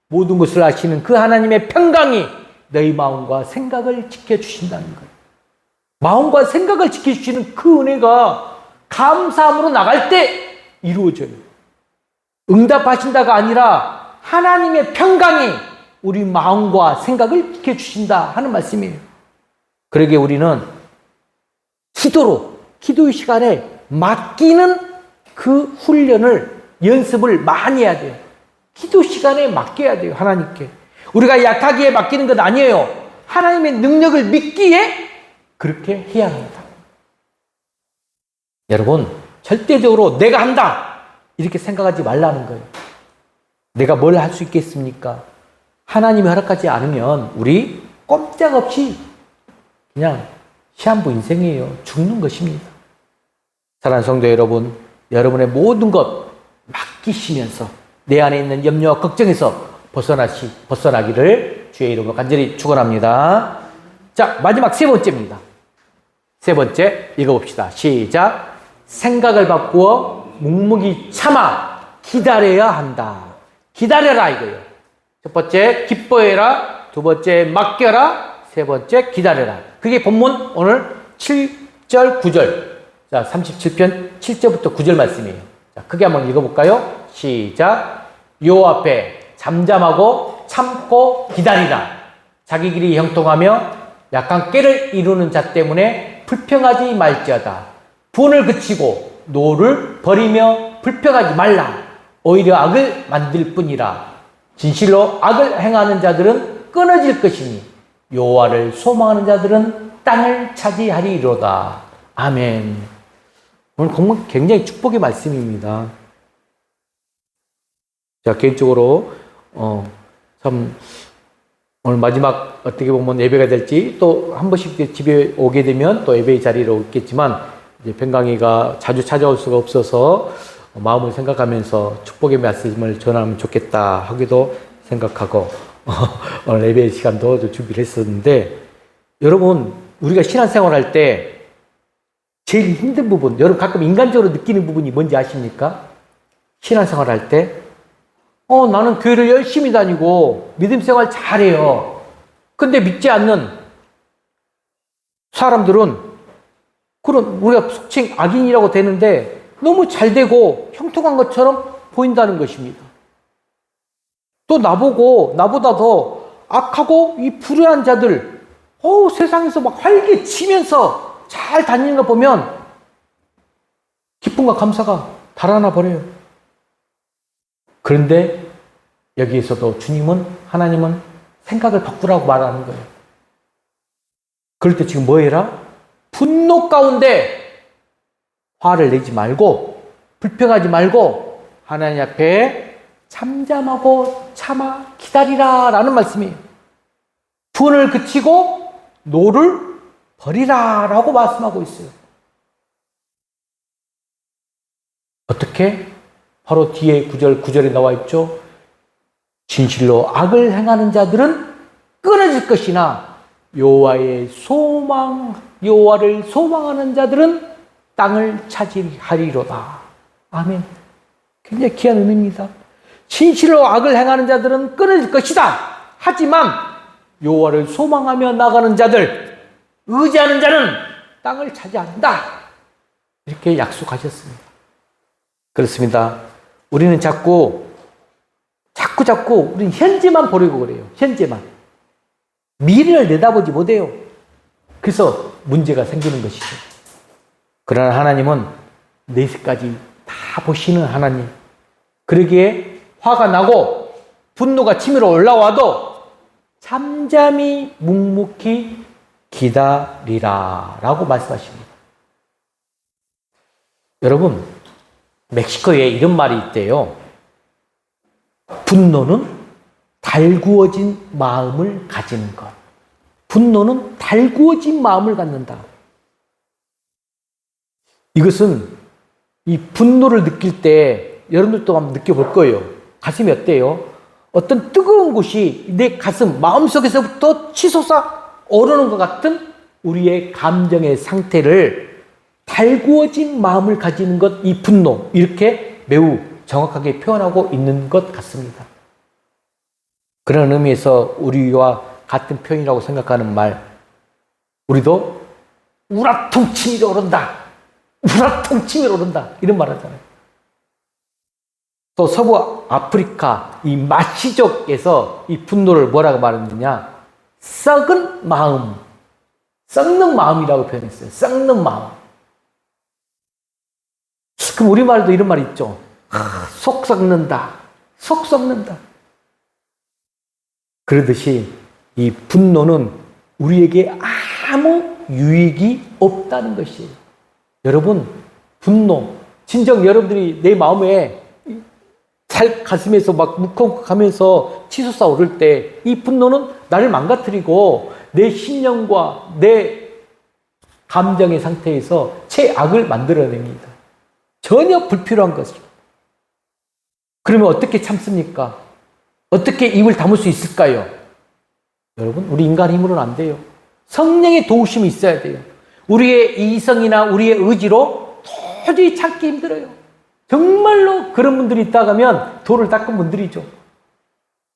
모든 것을 아시는 그 하나님의 평강이 너희 마음과 생각을 지켜주신다는 거예요. 마음과 생각을 지켜주시는 그 은혜가 감사함으로 나갈 때 이루어져요. 응답하신다가 아니라 하나님의 평강이 우리 마음과 생각을 지켜주신다 하는 말씀이에요. 그러기에 우리는 기도의 시간에 맡기는 그 훈련을, 연습을 많이 해야 돼요. 기도 시간에 맡겨야 돼요, 하나님께. 우리가 약하기에 맡기는 것 아니에요. 하나님의 능력을 믿기에 그렇게 해야 합니다. 여러분, 절대적으로 내가 한다 이렇게 생각하지 말라는 거예요. 내가 뭘 할 수 있겠습니까? 하나님이 허락하지 않으면 우리 꼼짝없이 그냥 시한부 인생이에요. 죽는 것입니다. 사랑하는 성도 여러분, 여러분의 모든 것 맡기시면서 내 안에 있는 염려와 걱정에서 벗어나기를 주의 이름으로 간절히 축원합니다. 자, 마지막 세 번째입니다. 세 번째 읽어봅시다. 시작. 생각을 바꾸어 묵묵히 참아 기다려야 한다. 기다려라 이거예요. 첫 번째 기뻐해라, 두 번째 맡겨라, 세 번째 기다려라. 그게 본문 오늘 7절 9절. 자, 37편 7절부터 9절 말씀이에요. 자, 크게 한번 읽어볼까요? 시작. 요 앞에 잠잠하고 참고 기다리라. 자기 길이 형통하며 약간 꾀를 이루는 자 때문에 불평하지 말지어다. 분을 그치고 노를 버리며 불평하지 말라. 오히려 악을 만들 뿐이라. 진실로 악을 행하는 자들은 끊어질 것이니 여호와를 소망하는 자들은 땅을 차지하리로다. 아멘. 오늘 정말 굉장히 축복의 말씀입니다. 자, 개인적으로 참 오늘 마지막 어떻게 보면 예배가 될지 또 한 번씩 집에 오게 되면 또 예배의 자리로 오겠지만 이제 병강이가 자주 찾아올 수가 없어서 마음을 생각하면서 축복의 말씀을 전하면 좋겠다 하기도 생각하고 오늘 예배 시간도 좀 준비를 했었는데, 여러분 우리가 신앙생활 할 때 제일 힘든 부분, 여러분 가끔 인간적으로 느끼는 부분이 뭔지 아십니까? 신앙생활 할 때 나는 교회를 열심히 다니고 믿음 생활 잘해요. 근데 믿지 않는 사람들은 그런 우리가 속칭 악인이라고 되는데 너무 잘 되고 형통한 것처럼 보인다는 것입니다. 또 나보다 더 악하고 이 불의한 자들, 세상에서 막 활개치면서 잘 다니는 거 보면 기쁨과 감사가 달아나 버려요. 그런데 여기에서도 하나님은 생각을 바꾸라고 말하는 거예요. 그럴 때 지금 뭐 해라? 분노 가운데 화를 내지 말고 불평하지 말고 하나님 앞에 잠잠하고 참아 기다리라 라는 말씀이에요. 분을 그치고 노를 버리라 라고 말씀하고 있어요. 어떻게? 바로 뒤에 9절에 나와 있죠. 진실로 악을 행하는 자들은 끊어질 것이나 여호와를 소망하는 자들은 땅을 차지하리로다. 아멘. 굉장히 귀한 의미입니다. 진실로 악을 행하는 자들은 끊어질 것이다. 하지만 여호와를 소망하며 나가는 자들, 의지하는 자는 땅을 차지한다. 이렇게 약속하셨습니다. 그렇습니다. 우리는 자꾸 우리는 현재만 보려고 그래요. 현재만. 미래를 내다보지 못해요. 그래서 문제가 생기는 것이죠. 그러나 하나님은 내세까지 다 보시는 하나님. 그러기에 화가 나고 분노가 치밀어 올라와도 잠잠히 묵묵히 기다리라 라고 말씀하십니다. 여러분, 멕시코에 이런 말이 있대요. 분노는 달구어진 마음을 가지는 것. 분노는 달구어진 마음을 갖는다. 이것은 이 분노를 느낄 때 여러분들도 한번 느껴볼 거예요. 가슴이 어때요? 어떤 뜨거운 곳이 내 가슴, 마음속에서부터 치솟아 오르는 것 같은 우리의 감정의 상태를 달구어진 마음을 가지는 것, 이 분노, 이렇게 매우 정확하게 표현하고 있는 것 같습니다. 그런 의미에서 우리와 같은 표현이라고 생각하는 말, 우리도 우라통치밀어 오른다. 우라통치밀어 오른다. 이런 말 하잖아요. 또 서부 아프리카 이 마시족에서 이 분노를 뭐라고 말했느냐? 썩은 마음, 썩는 마음이라고 표현했어요. 썩는 마음. 그럼 우리말도 이런 말이 있죠. 속 썩는다. 속 썩는다. 그러듯이 이 분노는 우리에게 아무 유익이 없다는 것이에요. 여러분, 분노, 진정 여러분들이 내 마음에 가슴에서 막 묵묵하면서 치솟아 오를 때 이 분노는 나를 망가뜨리고 내 신령과 내 감정의 상태에서 최악을 만들어냅니다. 전혀 불필요한 것이죠. 그러면 어떻게 참습니까? 어떻게 입을 다물 수 있을까요? 여러분, 우리 인간 힘으로는 안 돼요. 성령의 도우심이 있어야 돼요. 우리의 이성이나 우리의 의지로 도저히 참기 힘들어요. 정말로 그런 분들이 있다고 하면 돌을 닦은 분들이죠.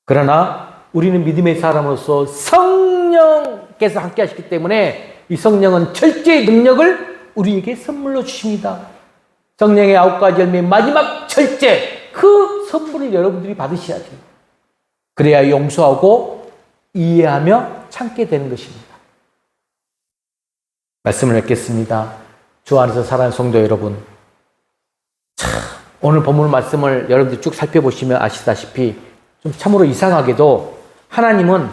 그러나 우리는 믿음의 사람으로서 성령께서 함께 하시기 때문에 이 성령은 철저히 능력을 우리에게 선물로 주십니다. 성령의 9가지 열매의 마지막 철제, 그 선물을 여러분들이 받으셔야 돼요. 그래야 용서하고 이해하며 참게 되는 것입니다. 말씀을 읽겠습니다. 주 안에서 사랑하는 성도 여러분, 참 오늘 본문 말씀을 여러분들 쭉 살펴보시면 아시다시피 좀 참으로 이상하게도 하나님은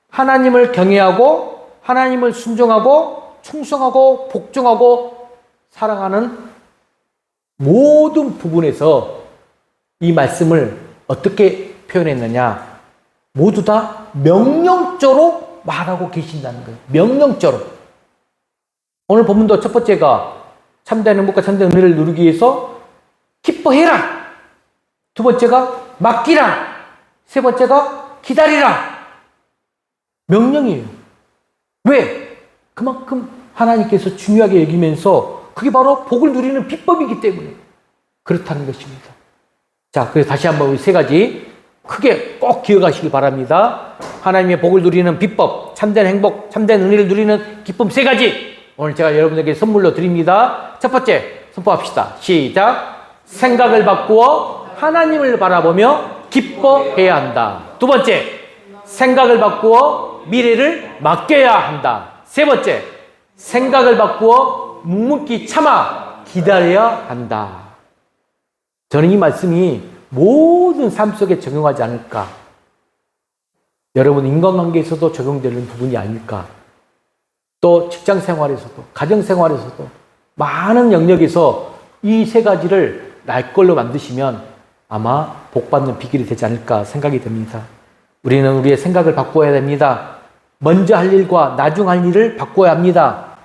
하나님을 경외하고 하나님을 순종하고 충성하고 복종하고 사랑하는 모든 부분에서 이 말씀을 어떻게 표현했느냐, 모두 다 명령조로 말하고 계신다는 거예요. 명령조로. 오늘 본문도 첫 번째가 참된 행복과 참된 은혜를 누리기 위해서 기뻐해라. 두 번째가 맡기라. 세 번째가 기다리라. 명령이에요. 왜? 그만큼 하나님께서 중요하게 여기면서 그게 바로 복을 누리는 비법이기 때문에 그렇다는 것입니다. 자, 그래서 다시 한번 세 가지 크게 꼭 기억하시기 바랍니다. 하나님의 복을 누리는 비법, 참된 행복, 참된 은혜를 누리는 기쁨 세 가지 오늘 제가 여러분에게 선물로 드립니다. 첫 번째 선포합시다. 시작. 생각을 바꾸어 하나님을 바라보며 기뻐해야 한다. 두 번째, 생각을 바꾸어 미래를 맡겨야 한다. 세 번째, 생각을 바꾸어 묵묵히 참아 기다려야 한다. 저는 이 말씀이 모든 삶 속에 적용하지 않을까. 여러분 인간관계에서도 적용되는 부분이 아닐까. 또 직장 생활에서도, 가정 생활에서도 많은 영역에서 이 세 가지를 날 걸로 만드시면 아마 복받는 비결이 되지 않을까 생각이 듭니다. 우리는 우리의 생각을 바꿔야 됩니다. 먼저 할 일과 나중 할 일을 바꿔야 합니다.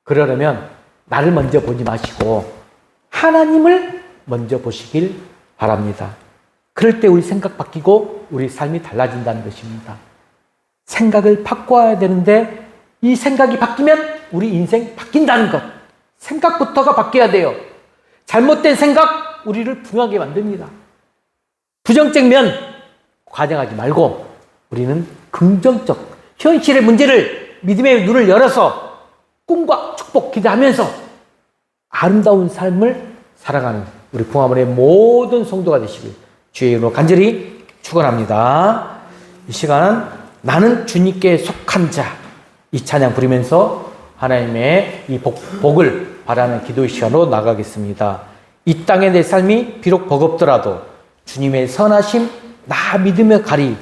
그러려면 나를 먼저 보지 마시고 하나님을 먼저 보시길 바랍니다. 그럴 때 우리 생각 바뀌고 우리 삶이 달라진다는 것입니다. 생각을 바꿔야 되는데 이 생각이 바뀌면 우리 인생 바뀐다는 것. 생각부터가 바뀌어야 돼요. 잘못된 생각 우리를 불행하게 만듭니다. 부정적 면 과장하지 말고 우리는 긍정적 현실의 문제를 믿음의 눈을 열어서 꿈과 축복 기대하면서 아름다운 삶을 살아가는 우리 풍화문의 모든 성도가 되시길 주의 이름으로 간절히 축원합니다. 이 시간은 나는 주님께 속한 자 이 찬양 부르면서 하나님의 이 복을 바라는 기도의 시간으로 나가겠습니다. 이 땅의 내 삶이 비록 버겁더라도 주님의 선하심 나 믿으며 가리.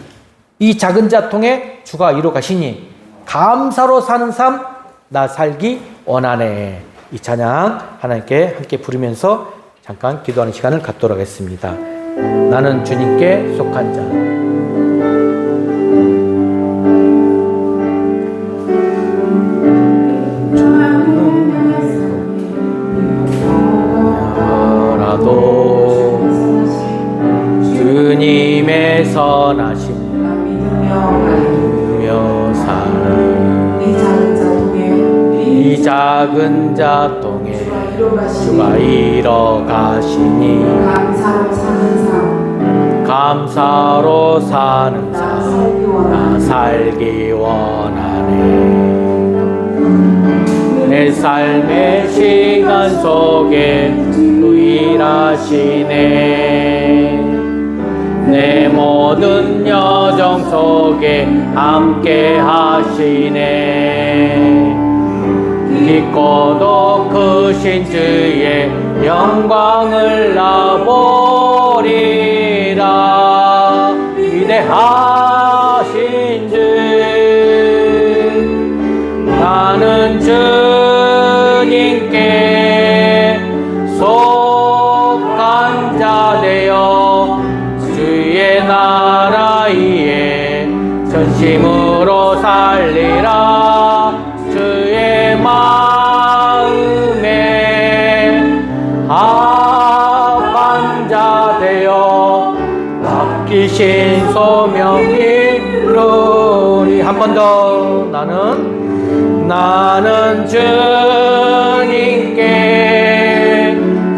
이 작은 자 통해 주가 이루 가시니 감사로 사는 삶 나 살기 원하네. 이 찬양 하나님께 함께 부르면서 잠깐 기도하는 시간을 갖도록 하겠습니다. 나는 주님께 속한 자. 주님의 선하심 믿으며 사는 이 작은 자 통해 주가 이뤄 가시니 감사로 사는 삶 나 살기 원하네. 내 삶의 시간 속에 또 일하시네. 내 모든 여정 속에 함께 하시네. 깊고도 크신 주의 영광을 나보리라. 위대하신 주 나는 주님께 속한 자 되어 주의 나라 위에 전심으로 살리라. 주의 마음에 합한 자 되어 맡기신 소명 이루리. 한 번 더. 나는 주님께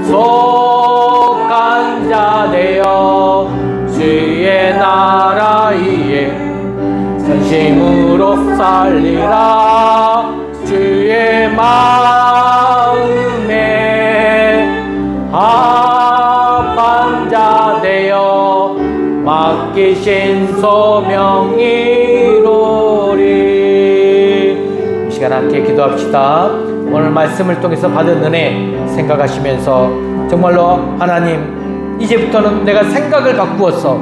속한 자 되어 주의 나라 위에 전심으로 살리라. 주의 마음에 합한 자 되어 맡기신 소명 이루리. 이 시간 함께 기도합시다. 오늘 말씀을 통해서 받은 은혜 생각하시면서 정말로 하나님, 이제부터는 내가 생각을 바꾸어서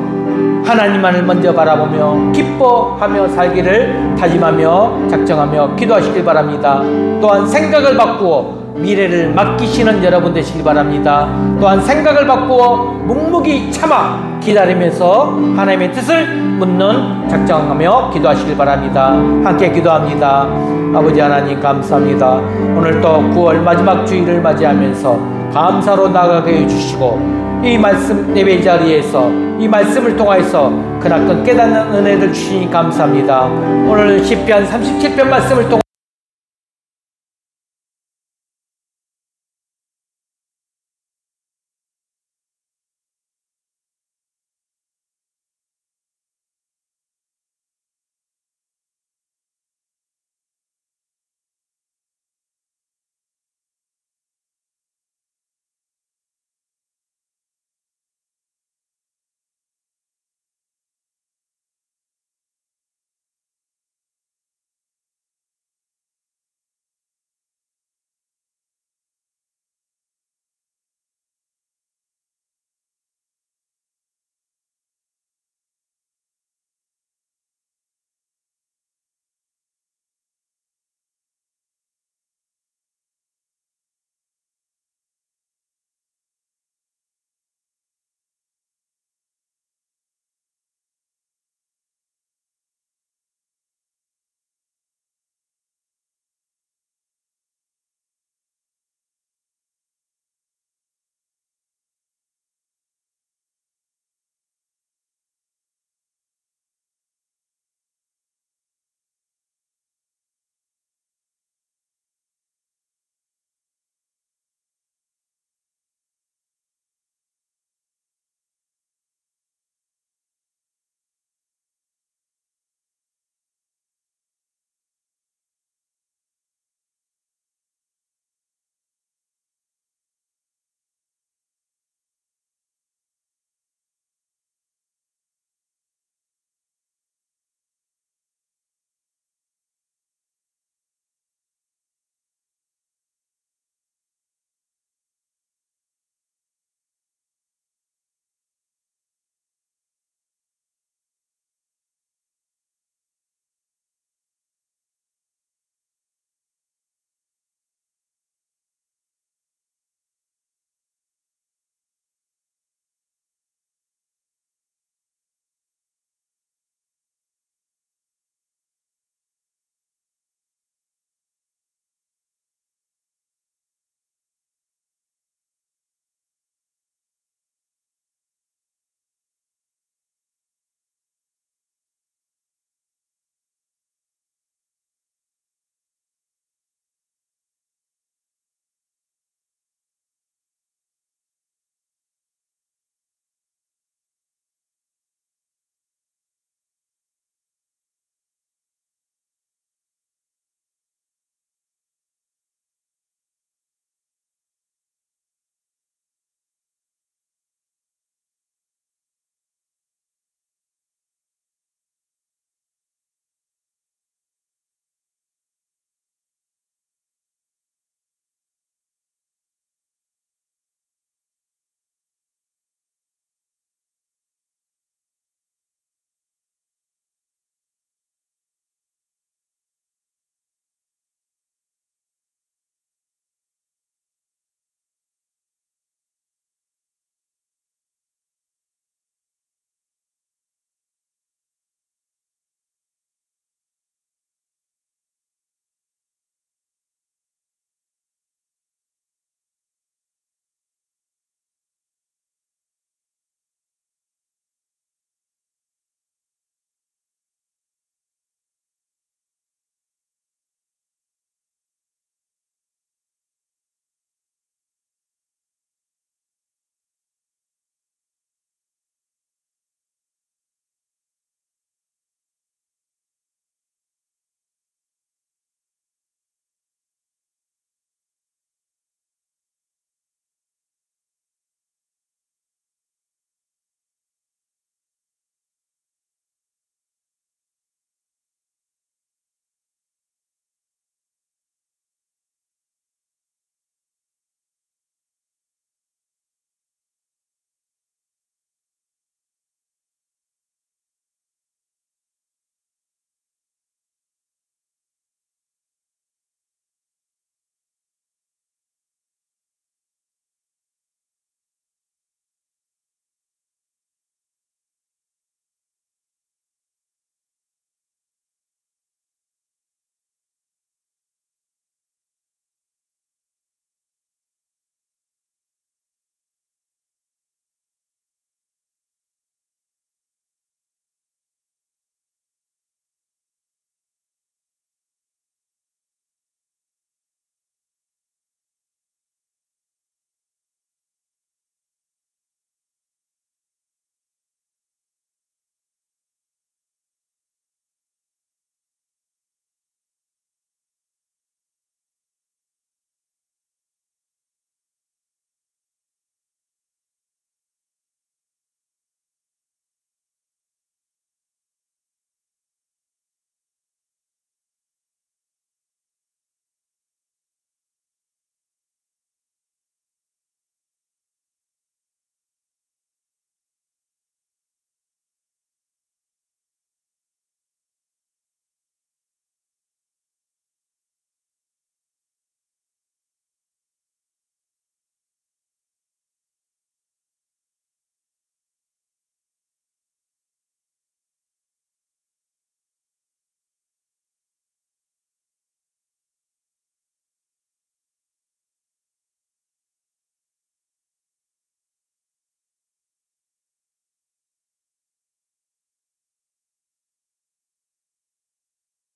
하나님만을 먼저 바라보며 기뻐하며 살기를 다짐하며 작정하며 기도하시길 바랍니다. 또한 생각을 바꾸어 미래를 맡기시는 여러분 되시길 바랍니다. 또한 생각을 바꾸어 묵묵히 참아 기다리면서 하나님의 뜻을 묻는 작정하며 기도하시길 바랍니다. 함께 기도합니다. 아버지 하나님 감사합니다. 오늘 또 9월 마지막 주일을 맞이하면서 감사로 나가게 해주시고 이 말씀 예배 자리에서 이 말씀을 통하여서 그나큰 깨닫는 은혜를 주시니 감사합니다. 오늘 시편 37편 말씀을 통해